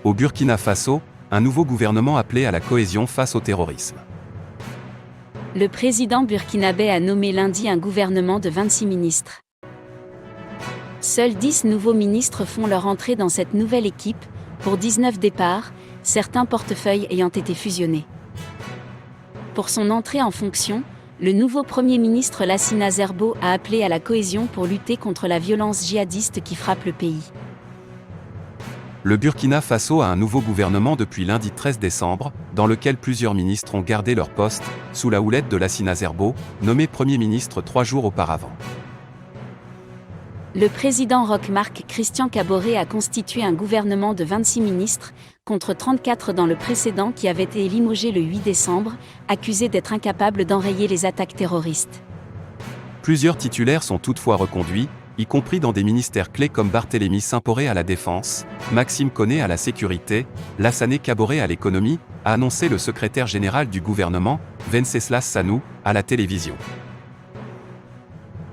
Au Burkina Faso, un nouveau gouvernement appelé à la cohésion face au terrorisme. Le président burkinabé a nommé lundi un gouvernement de 26 ministres. Seuls 10 nouveaux ministres font leur entrée dans cette nouvelle équipe, pour 19 départs, certains portefeuilles ayant été fusionnés. Pour son entrée en fonction, le nouveau Premier ministre Lassina Zerbo a appelé à la cohésion pour lutter contre la violence djihadiste qui frappe le pays. Le Burkina Faso a un nouveau gouvernement depuis lundi 13 décembre, dans lequel plusieurs ministres ont gardé leur poste, sous la houlette de Lassina Zerbo, nommé Premier ministre 3 jours auparavant. Le président Roch-Marc Christian Kaboré a constitué un gouvernement de 26 ministres, contre 34 dans le précédent qui avait été limogé le 8 décembre, accusé d'être incapable d'enrayer les attaques terroristes. Plusieurs titulaires sont toutefois reconduits, y compris dans des ministères clés comme Barthélémy Symporé à la Défense, Maxime Koné à la Sécurité, Lassana Kaboré à l'Économie, a annoncé le secrétaire général du gouvernement, Venceslas Sanou, à la télévision.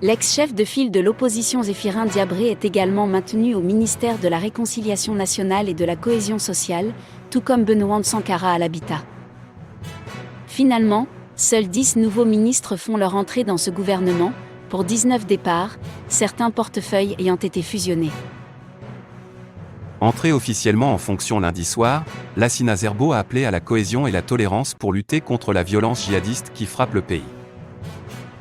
L'ex-chef de file de l'opposition Zéphirin Diabré est également maintenu au ministère de la Réconciliation nationale et de la cohésion sociale, tout comme Benoît Sankara à l'Habitat. Finalement, seuls 10 nouveaux ministres font leur entrée dans ce gouvernement, pour 19 départs, certains portefeuilles ayant été fusionnés. Entré officiellement en fonction lundi soir, Lassina Zerbo a appelé à la cohésion et la tolérance pour lutter contre la violence djihadiste qui frappe le pays.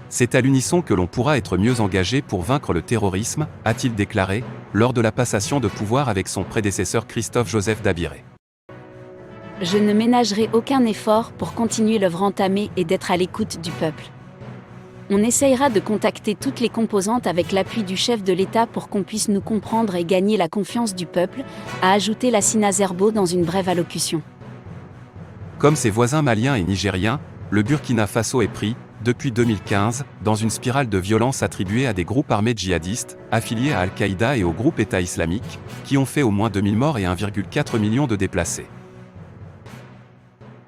C'est à l'unisson que l'on pourra être mieux engagé pour vaincre le terrorisme, a-t-il déclaré, lors de la passation de pouvoir avec son prédécesseur Christophe-Joseph Dabiré. Je ne ménagerai aucun effort pour continuer l'œuvre entamée et d'être à l'écoute du peuple. On essayera de contacter toutes les composantes avec l'appui du chef de l'État pour qu'on puisse nous comprendre et gagner la confiance du peuple, a ajouté Lassina Zerbo dans une brève allocution. Comme ses voisins maliens et nigériens, le Burkina Faso est pris, depuis 2015, dans une spirale de violence attribuée à des groupes armés djihadistes, affiliés à Al-Qaïda et au groupe État islamique, qui ont fait au moins 2000 morts et 1,4 million de déplacés.